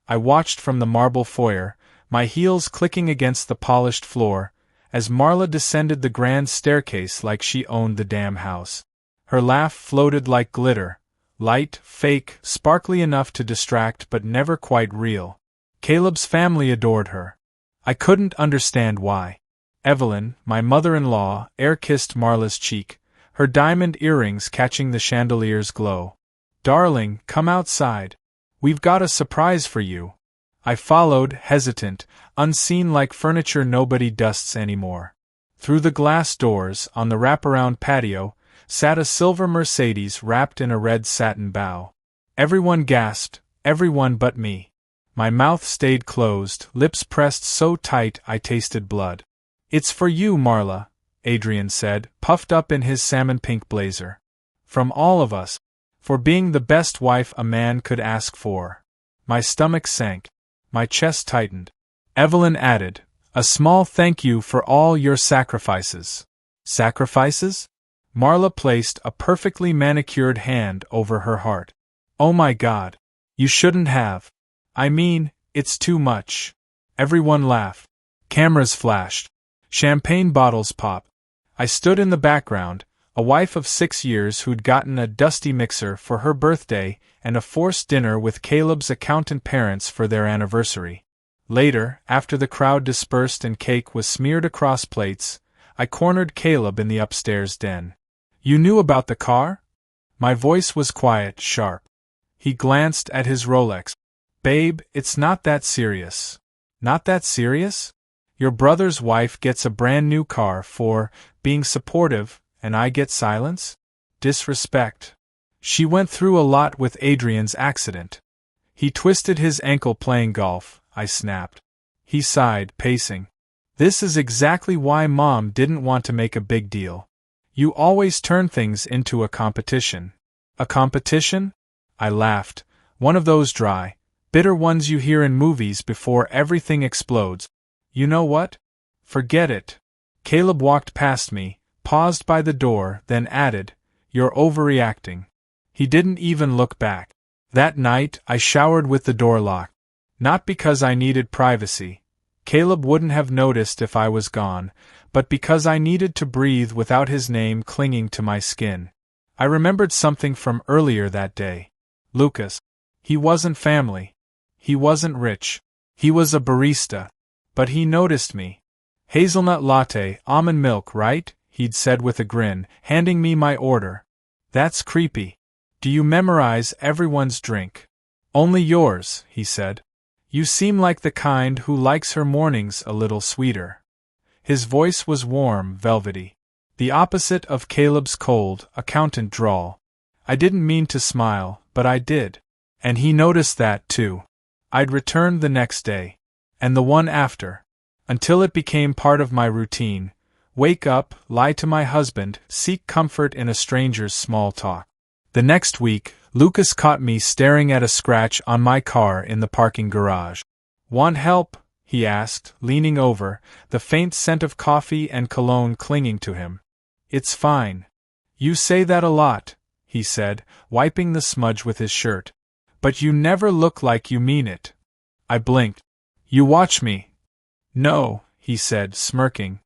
I watched from the marble foyer, my heels clicking against the polished floor, as Marla descended the grand staircase like she owned the damn house. Her laugh floated like glitter, light, fake, sparkly enough to distract but never quite real. Caleb's family adored her. I couldn't understand why. Evelyn, my mother-in-law, air-kissed Marla's cheek, her diamond earrings catching the chandelier's glow. "Darling, come outside. We've got a surprise for you." I followed, hesitant, unseen like furniture nobody dusts anymore. Through the glass doors, on the wraparound patio, sat a silver Mercedes wrapped in a red satin bow. Everyone gasped, everyone but me. My mouth stayed closed, lips pressed so tight I tasted blood. "It's for you, Marla," Adrian said, puffed up in his salmon-pink blazer. "From all of us. For being the best wife a man could ask for." My stomach sank. My chest tightened. Evelyn added, "A small thank you for all your sacrifices." "Sacrifices?" Marla placed a perfectly manicured hand over her heart. "Oh my God. You shouldn't have. I mean, it's too much." Everyone laughed. Cameras flashed. Champagne bottles popped. I stood in the background, a wife of 6 years who'd gotten a dusty mixer for her birthday and a forced dinner with Caleb's accountant parents for their anniversary. Later, after the crowd dispersed and cake was smeared across plates, I cornered Caleb in the upstairs den. "You knew about the car?" My voice was quiet, sharp. He glanced at his Rolex. "Babe, it's not that serious." "Not that serious? Your brother's wife gets a brand new car for being supportive, and I get silence? Disrespect." "She went through a lot with Adrian's accident." "He twisted his ankle playing golf," I snapped. He sighed, pacing. "This is exactly why Mom didn't want to make a big deal. You always turn things into a competition." "A competition?" I laughed, one of those dry, bitter ones you hear in movies before everything explodes. "You know what? Forget it." Caleb walked past me, paused by the door, then added, "You're overreacting." He didn't even look back. That night, I showered with the door locked. Not because I needed privacy. Caleb wouldn't have noticed if I was gone, but because I needed to breathe without his name clinging to my skin. I remembered something from earlier that day. Lucas. He wasn't family. He wasn't rich. He was a barista. But he noticed me. "Hazelnut latte, almond milk, right?" he'd said with a grin, handing me my order. "That's creepy. Do you memorize everyone's drink?" "Only yours," he said. "You seem like the kind who likes her mornings a little sweeter." His voice was warm, velvety. The opposite of Caleb's cold, accountant drawl. I didn't mean to smile, but I did. And he noticed that, too. I'd return the next day. And the one after. Until it became part of my routine. Wake up, lie to my husband, seek comfort in a stranger's small talk. The next week, Lucas caught me staring at a scratch on my car in the parking garage. "Want help?" he asked, leaning over, the faint scent of coffee and cologne clinging to him. "It's fine." "You say that a lot," he said, wiping the smudge with his shirt. "But you never look like you mean it." I blinked. "You watch me." "No," he said, smirking.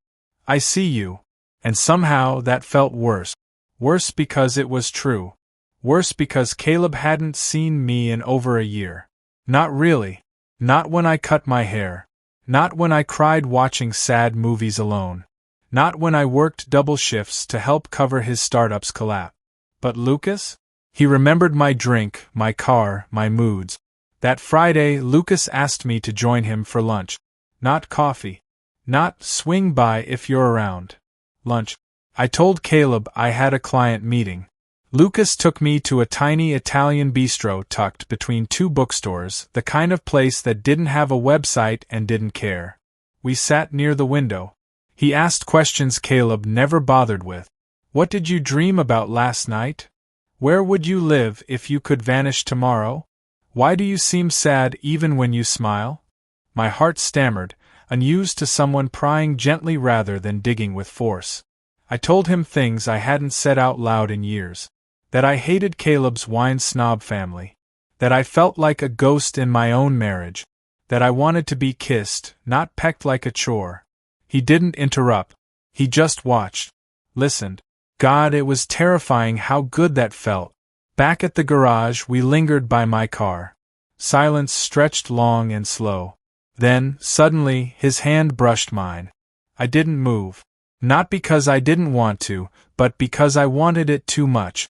"I see you." And somehow that felt worse. Worse because it was true. Worse because Caleb hadn't seen me in over a year. Not really. Not when I cut my hair. Not when I cried watching sad movies alone. Not when I worked double shifts to help cover his startup's collapse. But Lucas? He remembered my drink, my car, my moods. That Friday, Lucas asked me to join him for lunch. Not coffee. Not swing by if you're around. Lunch. I told Caleb I had a client meeting. Lucas took me to a tiny Italian bistro tucked between two bookstores, the kind of place that didn't have a website and didn't care. We sat near the window. He asked questions Caleb never bothered with. "What did you dream about last night? Where would you live if you could vanish tomorrow? Why do you seem sad even when you smile?" My heart stammered, unused to someone prying gently rather than digging with force. I told him things I hadn't said out loud in years. That I hated Caleb's wine snob family. that I felt like a ghost in my own marriage, that I wanted to be kissed, not pecked like a chore. He didn't interrupt. He just watched. Listened. God, it was terrifying how good that felt. Back at the garage, we lingered by my car. Silence stretched long and slow. Then, suddenly, his hand brushed mine. I didn't move. Not because I didn't want to, but because I wanted it too much.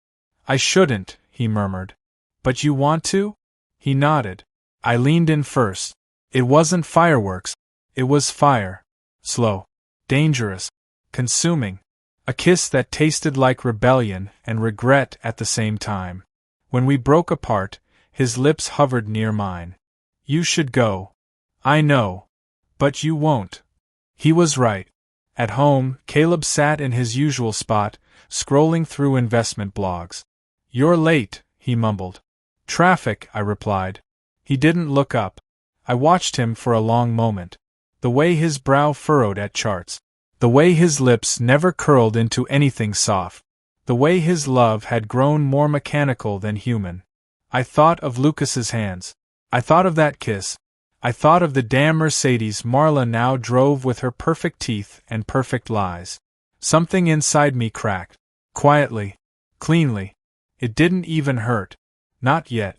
I shouldn't, he murmured. But you want to? He nodded. I leaned in first. It wasn't fireworks. It was fire. Slow. Dangerous. Consuming. A kiss that tasted like rebellion and regret at the same time. When we broke apart, his lips hovered near mine. You should go. I know. But you won't. He was right. At home, Caleb sat in his usual spot, scrolling through investment blogs. You're late, he mumbled. Traffic, I replied. He didn't look up. I watched him for a long moment. The way his brow furrowed at charts. The way his lips never curled into anything soft. The way his love had grown more mechanical than human. I thought of Lucas's hands. I thought of that kiss. I thought of the damn Mercedes Marla now drove with her perfect teeth and perfect lies. Something inside me cracked. Quietly. Cleanly. It didn't even hurt. Not yet.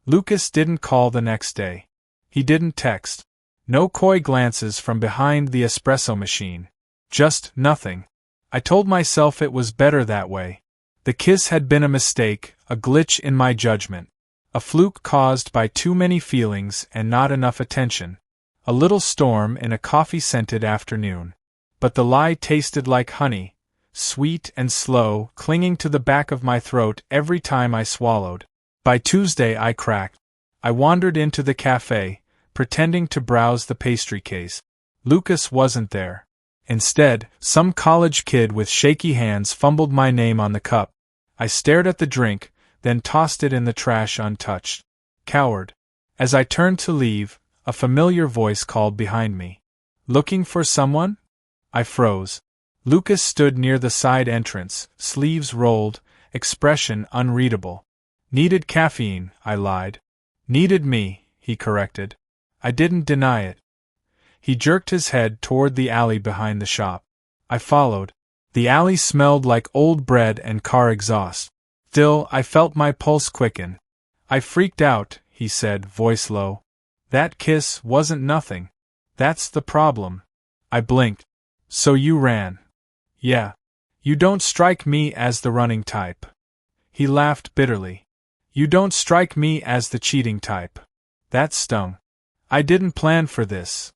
Lucas didn't call the next day. He didn't text. No coy glances from behind the espresso machine. Just nothing. I told myself it was better that way. The kiss had been a mistake, a glitch in my judgment. A fluke caused by too many feelings and not enough attention. A little storm in a coffee-scented afternoon. But the lie tasted like honey, sweet and slow, clinging to the back of my throat every time I swallowed. By Tuesday I cracked. I wandered into the cafe, pretending to browse the pastry case. Lucas wasn't there. Instead, some college kid with shaky hands fumbled my name on the cup. I stared at the drink, then tossed it in the trash untouched. Coward. As I turned to leave, a familiar voice called behind me. Looking for someone? I froze. Lucas stood near the side entrance, sleeves rolled, expression unreadable. Needed caffeine, I lied. Needed me, he corrected. I didn't deny it. He jerked his head toward the alley behind the shop. I followed. The alley smelled like old bread and car exhaust. Still, I felt my pulse quicken. I freaked out, he said, voice low. That kiss wasn't nothing. That's the problem. I blinked. So you ran. Yeah. You don't strike me as the running type. He laughed bitterly. You don't strike me as the cheating type. That stung. I didn't plan for this.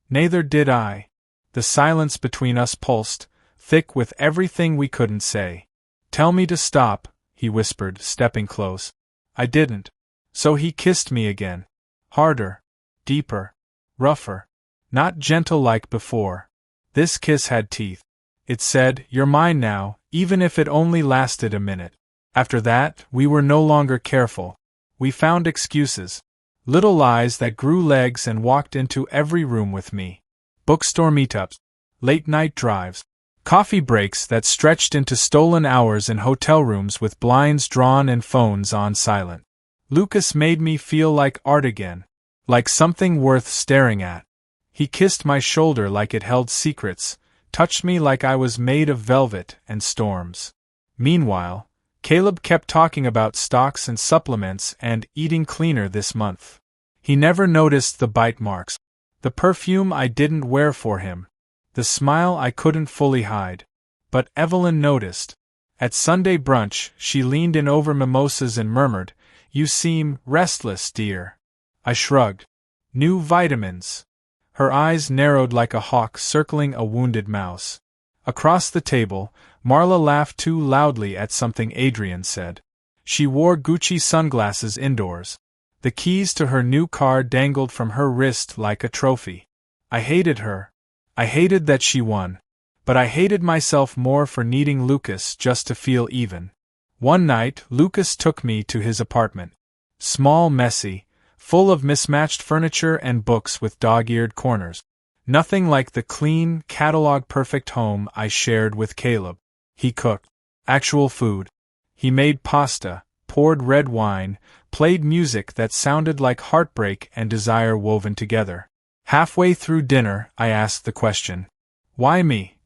Neither did I. The silence between us pulsed, thick with everything we couldn't say. Tell me to stop, he whispered, stepping close. I didn't. So he kissed me again. Harder. Deeper. Rougher. Not gentle like before. This kiss had teeth. It said, "You're mine now," even if it only lasted a minute. After that, we were no longer careful. We found excuses. Little lies that grew legs and walked into every room with me. Bookstore meetups. Late-night drives. Coffee breaks that stretched into stolen hours in hotel rooms with blinds drawn and phones on silent. Lucas made me feel like art again. Like something worth staring at. He kissed my shoulder like it held secrets, touched me like I was made of velvet and storms. Meanwhile, Caleb kept talking about stocks and supplements and eating cleaner this month. He never noticed the bite marks, the perfume I didn't wear for him, the smile I couldn't fully hide. But Evelyn noticed. At Sunday brunch, she leaned in over mimosas and murmured, "You seem restless, dear." I shrugged. New vitamins. Her eyes narrowed like a hawk circling a wounded mouse. Across the table, Marla laughed too loudly at something Adrian said. She wore Gucci sunglasses indoors. The keys to her new car dangled from her wrist like a trophy. I hated her. I hated that she won. But I hated myself more for needing Lucas just to feel even. One night, Lucas took me to his apartment. Small, messy, full of mismatched furniture and books with dog-eared corners. Nothing like the clean, catalog-perfect home I shared with Caleb. He cooked actual food. He made pasta, poured red wine, played music that sounded like heartbreak and desire woven together. Halfway through dinner, I asked the question, "Why me?"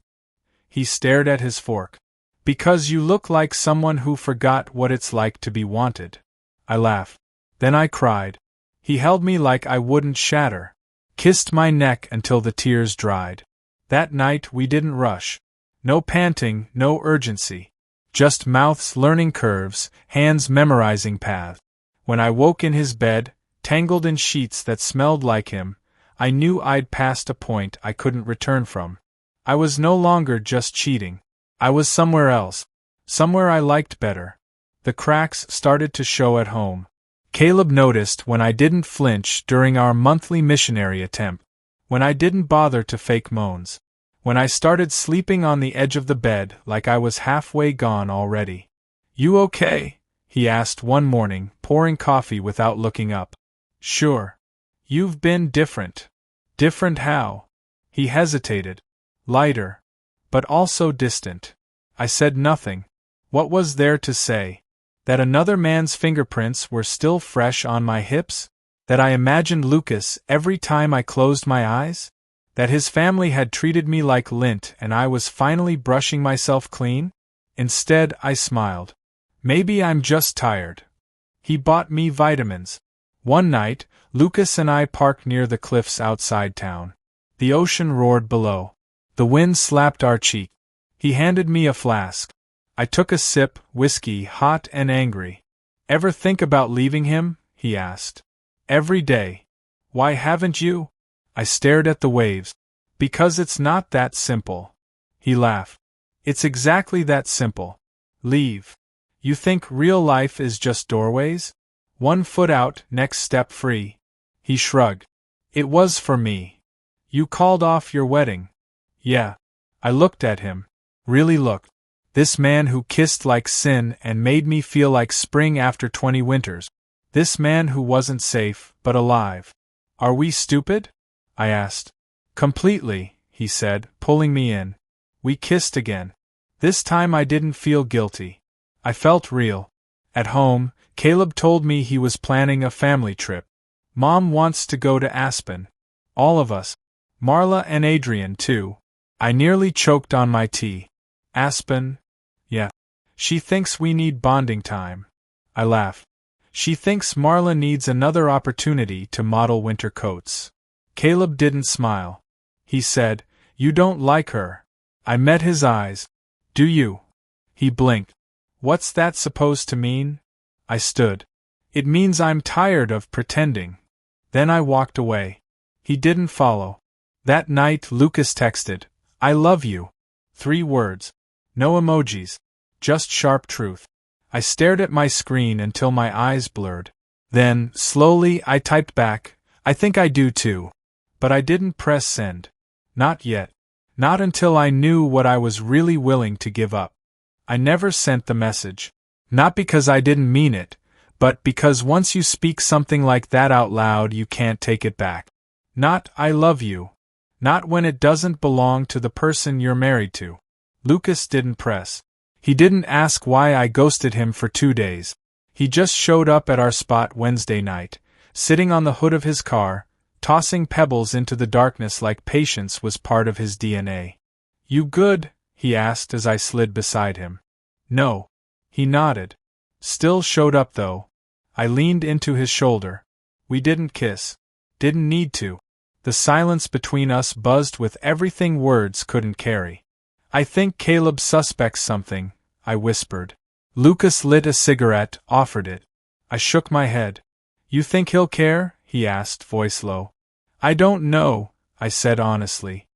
He stared at his fork. "Because you look like someone who forgot what it's like to be wanted." I laughed. Then I cried. He held me like I wouldn't shatter, kissed my neck until the tears dried. That night we didn't rush. No panting, no urgency. Just mouths learning curves, hands memorizing paths. When I woke in his bed, tangled in sheets that smelled like him, I knew I'd passed a point I couldn't return from. I was no longer just cheating. I was somewhere else. Somewhere I liked better. The cracks started to show at home. Caleb noticed when I didn't flinch during our monthly missionary attempt. When I didn't bother to fake moans. When I started sleeping on the edge of the bed like I was halfway gone already. "You okay?" he asked one morning, pouring coffee without looking up. "Sure. You've been different." "Different how?" He hesitated. "Lighter. But also distant." I said nothing. What was there to say? That another man's fingerprints were still fresh on my hips? That I imagined Lucas every time I closed my eyes? That his family had treated me like lint and I was finally brushing myself clean? Instead, I smiled. Maybe I'm just tired. He bought me vitamins. One night, Lucas and I parked near the cliffs outside town. The ocean roared below. The wind slapped our cheek. He handed me a flask. I took a sip, whiskey hot and angry. "Ever think about leaving him?" he asked. "Every day." "Why haven't you?" I stared at the waves. "Because it's not that simple." He laughed. "It's exactly that simple. Leave. You think real life is just doorways? One foot out, next step free." He shrugged. "It was for me. You called off your wedding." "Yeah." I looked at him. Really looked. This man who kissed like sin and made me feel like spring after 20 winters. This man who wasn't safe, but alive. "Are we stupid?" I asked. "Completely," he said, pulling me in. We kissed again. This time I didn't feel guilty. I felt real. At home, Caleb told me he was planning a family trip. "Mom wants to go to Aspen. All of us. Marla and Adrian, too." I nearly choked on my tea. "Aspen? Yeah. She thinks we need bonding time." I laughed. "She thinks Marla needs another opportunity to model winter coats." Caleb didn't smile. He said, "You don't like her." I met his eyes. "Do you?" He blinked. "What's that supposed to mean?" I stood. "It means I'm tired of pretending." Then I walked away. He didn't follow. That night Lucas texted, "I love you." 3 words. No emojis. Just sharp truth. I stared at my screen until my eyes blurred. Then, slowly, I typed back, "I think I do too." But I didn't press send. Not yet. Not until I knew what I was really willing to give up. I never sent the message. Not because I didn't mean it, but because once you speak something like that out loud you can't take it back. Not, "I love you." Not when it doesn't belong to the person you're married to. Lucas didn't press. He didn't ask why I ghosted him for 2 days. He just showed up at our spot Wednesday night, sitting on the hood of his car, tossing pebbles into the darkness like patience was part of his DNA. "You good?" he asked as I slid beside him. "No." He nodded. Still showed up though. I leaned into his shoulder. We didn't kiss. Didn't need to. The silence between us buzzed with everything words couldn't carry. "I think Caleb suspects something," I whispered. Lucas lit a cigarette, offered it. I shook my head. "You think he'll care?" he asked, voice low. "I don't know," I said honestly.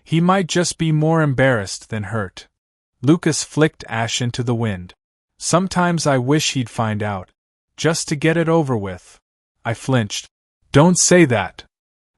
"He might just be more embarrassed than hurt." Lucas flicked ash into the wind. "Sometimes I wish he'd find out. Just to get it over with." I flinched. "Don't say that."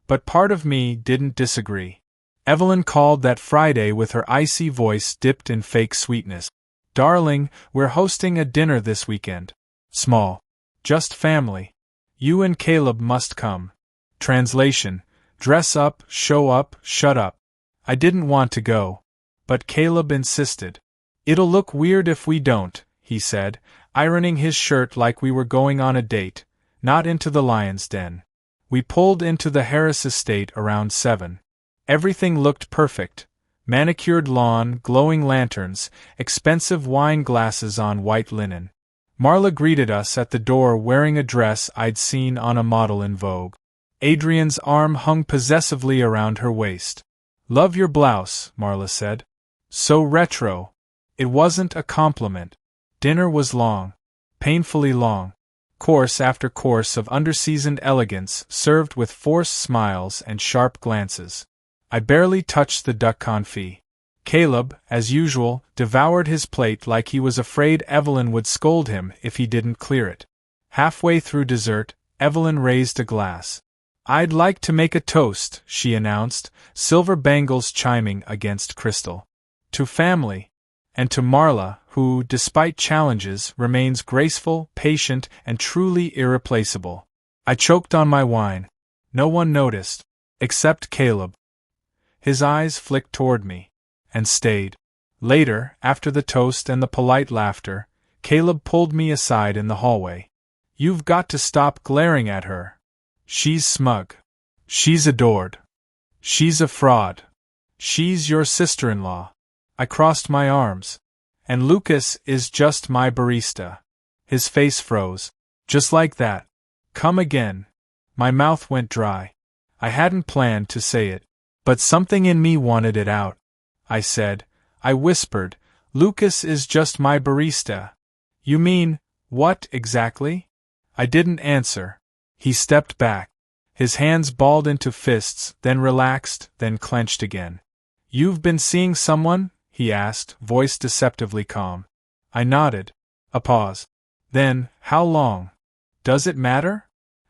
But part of me didn't disagree. Evelyn called that Friday with her icy voice dipped in fake sweetness. "Darling, we're hosting a dinner this weekend. Small. Just family. You and Caleb must come." Translation: dress up, show up, shut up. I didn't want to go. But Caleb insisted. "It'll look weird if we don't," he said. ironing his shirt like we were going on a date, not into the lion's den. We pulled into the Harris estate around 7. Everything looked perfect. Manicured lawn, glowing lanterns, expensive wine glasses on white linen. Marla greeted us at the door wearing a dress I'd seen on a model in Vogue. Adrian's arm hung possessively around her waist. "Love your blouse," Marla said. "So retro." It wasn't a compliment. Dinner was long. Painfully long. Course after course of underseasoned elegance served with forced smiles and sharp glances. I barely touched the duck confit. Caleb, as usual, devoured his plate like he was afraid Evelyn would scold him if he didn't clear it. Halfway through dessert, Evelyn raised a glass. "I'd like to make a toast," she announced, silver bangles chiming against crystal. "To family. And to Marla, who, despite challenges, remains graceful, patient, and truly irreplaceable." I choked on my wine. No one noticed. Except Caleb. His eyes flicked toward me. And stayed. Later, after the toast and the polite laughter, Caleb pulled me aside in the hallway. "You've got to stop glaring at her. She's smug. She's adored. She's a fraud. She's your sister-in-law." I crossed my arms. "And Lucas is just my barista." His face froze. "Just like that. Come again." My mouth went dry. I hadn't planned to say it. But something in me wanted it out. I said. I whispered, "Lucas is just my barista." "You mean, what exactly?" I didn't answer. He stepped back. His hands balled into fists, then relaxed, then clenched again. "You've been seeing someone?" he asked, voice deceptively calm. I nodded. A pause. Then, "How long? Does it matter?"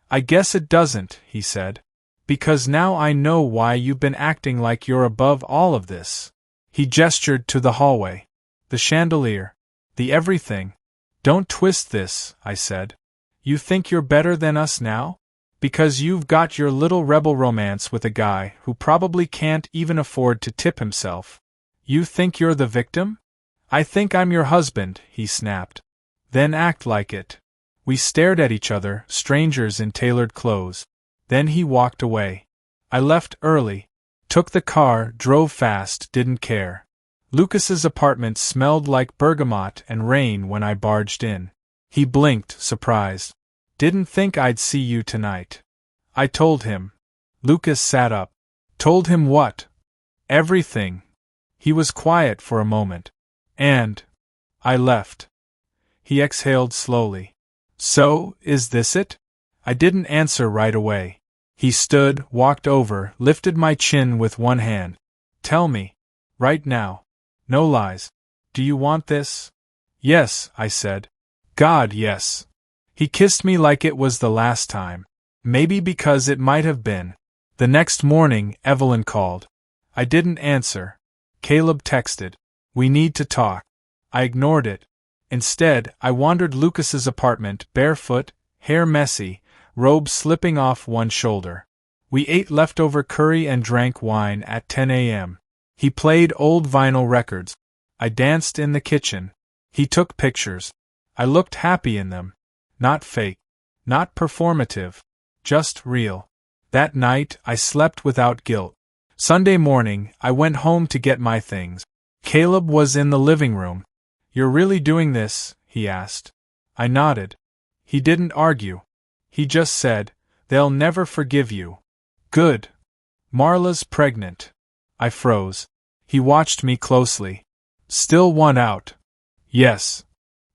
"I guess it doesn't," he said. "Because now I know why you've been acting like you're above all of this." He gestured to the hallway. "The chandelier. The everything." "Don't twist this," I said. "You think you're better than us now? Because you've got your little rebel romance with a guy who probably can't even afford to tip himself. You think you're the victim?" "I think I'm your husband," he snapped. "Then act like it." We stared at each other, strangers in tailored clothes. Then he walked away. I left early. Took the car, drove fast, didn't care. Lucas's apartment smelled like bergamot and rain when I barged in. He blinked, surprised. "Didn't think I'd see you tonight." I told him. Lucas sat up. "Told him what?" "Everything." He was quiet for a moment. "And I left." He exhaled slowly. "So, is this it?" I didn't answer right away. He stood, walked over, lifted my chin with one hand. "Tell me. Right now. No lies. Do you want this?" "Yes," I said. "God, yes." He kissed me like it was the last time. Maybe because it might have been. The next morning, Evelyn called. I didn't answer. Caleb texted. "We need to talk." I ignored it. Instead, I wandered Lucas's apartment, barefoot, hair messy, robe slipping off one shoulder. We ate leftover curry and drank wine at 10 a.m. He played old vinyl records. I danced in the kitchen. He took pictures. I looked happy in them. Not fake. Not performative. Just real. That night, I slept without guilt. Sunday morning, I went home to get my things. Caleb was in the living room. "You're really doing this?" he asked. I nodded. He didn't argue. He just said, "They'll never forgive you." "Good. Marla's pregnant." I froze. He watched me closely. "Still want out?" "Yes."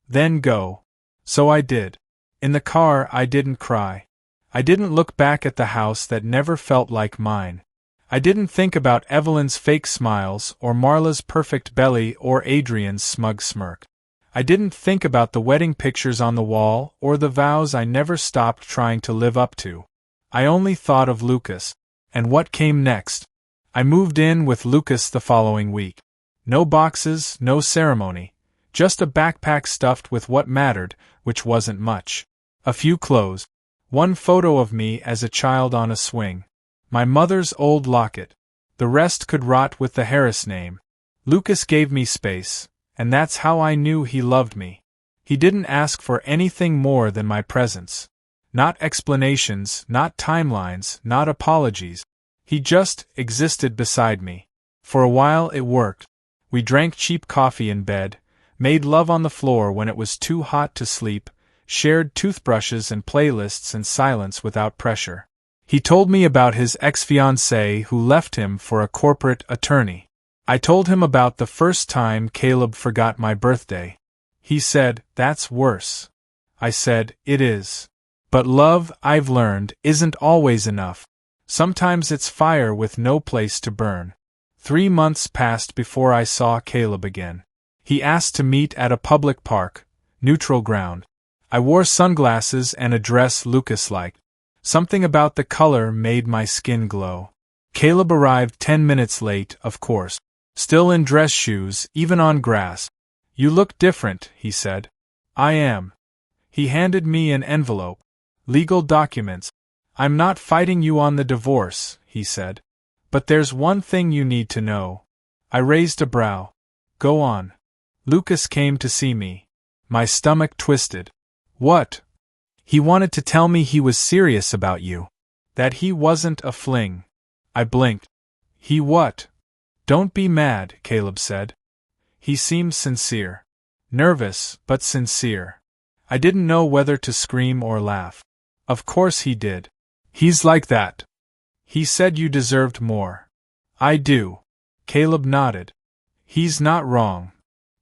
"Then go." So I did. In the car, I didn't cry. I didn't look back at the house that never felt like mine. I didn't think about Evelyn's fake smiles, or Marla's perfect belly, or Adrian's smug smirk. I didn't think about the wedding pictures on the wall, or the vows I never stopped trying to live up to. I only thought of Lucas. And what came next? I moved in with Lucas the following week. No boxes, no ceremony. Just a backpack stuffed with what mattered, which wasn't much. A few clothes. One photo of me as a child on a swing. My mother's old locket. The rest could rot with the Harris name. Lucas gave me space, and that's how I knew he loved me. He didn't ask for anything more than my presence. Not explanations, not timelines, not apologies. He just existed beside me. For a while it worked. We drank cheap coffee in bed, made love on the floor when it was too hot to sleep, shared toothbrushes and playlists in silence without pressure. He told me about his ex-fiancée who left him for a corporate attorney. I told him about the first time Caleb forgot my birthday. He said, "That's worse." I said, "It is. But love, I've learned, isn't always enough. Sometimes it's fire with no place to burn." 3 months passed before I saw Caleb again. He asked to meet at a public park, neutral ground. I wore sunglasses and a dress Lucas liked. Something about the color made my skin glow. Caleb arrived 10 minutes late, of course. Still in dress shoes, even on grass. "You look different," he said. "I am." He handed me an envelope. "Legal documents. I'm not fighting you on the divorce," he said. "But there's one thing you need to know." I raised a brow. "Go on." "Lucas came to see me." My stomach twisted. "What?" "He wanted to tell me he was serious about you. That he wasn't a fling." I blinked. "He what?" "Don't be mad," Caleb said. He seemed sincere. Nervous, but sincere. I didn't know whether to scream or laugh. Of course he did. "He's like that." "He said you deserved more." "I do." Caleb nodded. "He's not wrong."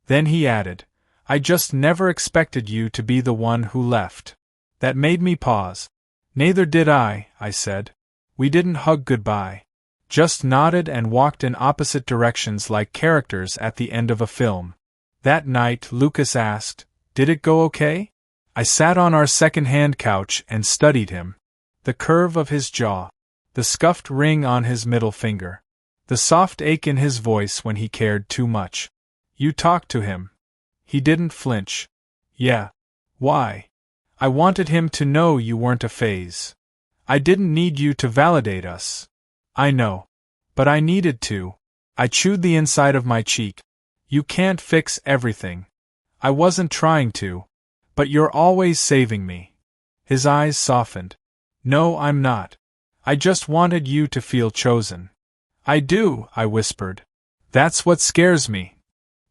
Then he added, "I just never expected you to be the one who left." That made me pause. "Neither did I," I said. We didn't hug goodbye. Just nodded and walked in opposite directions like characters at the end of a film. That night, Lucas asked, "Did it go okay?" I sat on our second-hand couch and studied him. The curve of his jaw. The scuffed ring on his middle finger. The soft ache in his voice when he cared too much. "You talked to him?" He didn't flinch. "Yeah." "Why?" "I wanted him to know you weren't a phase. I didn't need you to validate us." "I know. But I needed to." I chewed the inside of my cheek. "You can't fix everything." "I wasn't trying to. But you're always saving me." His eyes softened. "No, I'm not. I just wanted you to feel chosen." "I do," I whispered. "That's what scares me."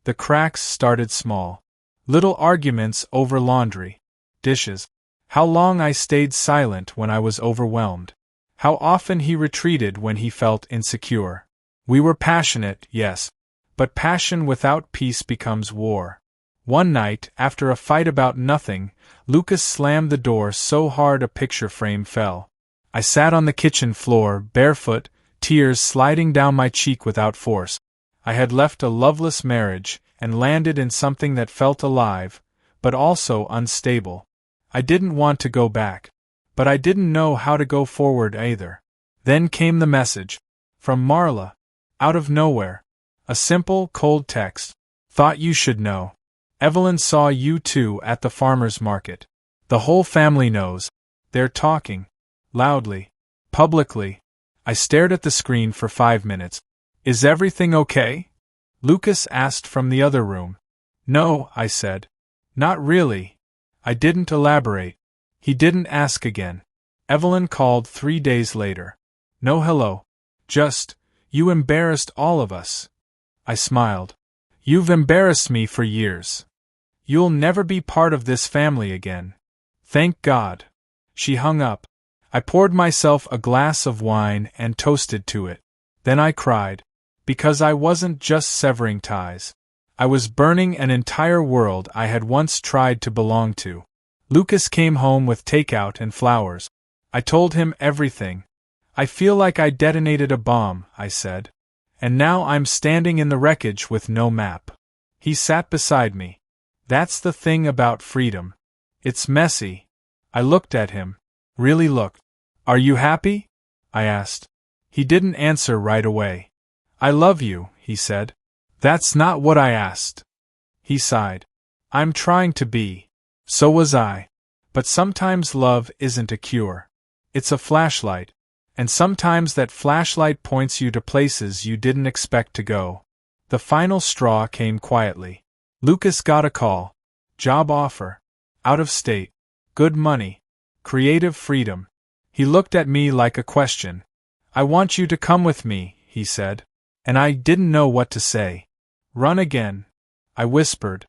The cracks started small. Little arguments over laundry. Dishes. How long I stayed silent when I was overwhelmed. How often he retreated when he felt insecure. We were passionate, yes. But passion without peace becomes war. One night, after a fight about nothing, Lucas slammed the door so hard a picture frame fell. I sat on the kitchen floor, barefoot, tears sliding down my cheek without force. I had left a loveless marriage, and landed in something that felt alive, but also unstable. I didn't want to go back. But I didn't know how to go forward either. Then came the message. From Marla. Out of nowhere. A simple, cold text. "Thought you should know. Evelyn saw you two at the farmer's market. The whole family knows. They're talking. Loudly. Publicly." I stared at the screen for 5 minutes. "Is everything okay?" Lucas asked from the other room. "No," I said. "Not really." I didn't elaborate. He didn't ask again. Evelyn called 3 days later. No hello. Just, "You embarrassed all of us." I smiled. "You've embarrassed me for years. You'll never be part of this family again." "Thank God." She hung up. I poured myself a glass of wine and toasted to it. Then I cried. Because I wasn't just severing ties. I was burning an entire world I had once tried to belong to. Lucas came home with takeout and flowers. I told him everything. "I feel like I detonated a bomb," I said. "And now I'm standing in the wreckage with no map." He sat beside me. "That's the thing about freedom. It's messy." I looked at him. Really looked. "Are you happy?" I asked. He didn't answer right away. "I love you," he said. "That's not what I asked." He sighed. "I'm trying to be." So was I. But sometimes love isn't a cure. It's a flashlight. And sometimes that flashlight points you to places you didn't expect to go. The final straw came quietly. Lucas got a call. Job offer. Out of state. Good money. Creative freedom. He looked at me like a question. I want you to come with me, he said. And I didn't know what to say. Run again. I whispered.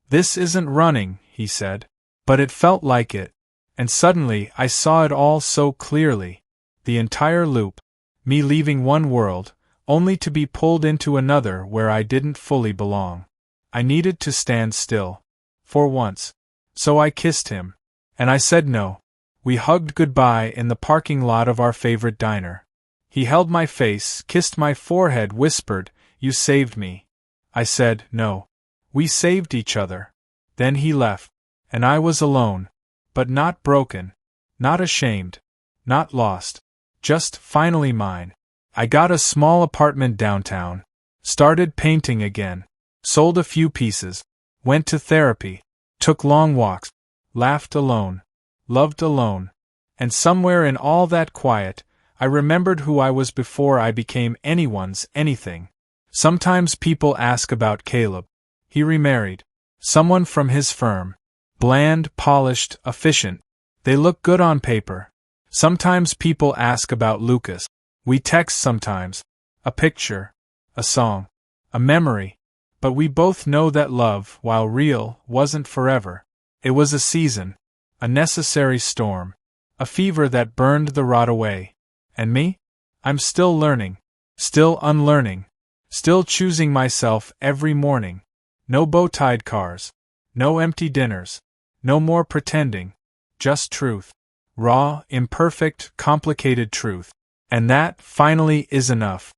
This isn't running, he said. But it felt like it. And suddenly I saw it all so clearly. The entire loop. Me leaving one world, only to be pulled into another where I didn't fully belong. I needed to stand still. For once. So I kissed him. And I said no. We hugged goodbye in the parking lot of our favorite diner. He held my face, kissed my forehead, whispered, "You saved me." I said, "No. We saved each other." Then he left. And I was alone. But not broken. Not ashamed. Not lost. Just finally mine. I got a small apartment downtown. Started painting again. Sold a few pieces. Went to therapy. Took long walks. Laughed alone. Loved alone. And somewhere in all that quiet, I remembered who I was before I became anyone's anything. Sometimes people ask about Caleb. He remarried. Someone from his firm. Bland, polished, efficient. They look good on paper. Sometimes people ask about Lucas. We text sometimes. A picture. A song. A memory. But we both know that love, while real, wasn't forever. It was a season. A necessary storm. A fever that burned the rot away. And me? I'm still learning. Still unlearning. Still choosing myself every morning. No bow-tied cars. No empty dinners. No more pretending. Just truth. Raw, imperfect, complicated truth. And that, finally, is enough.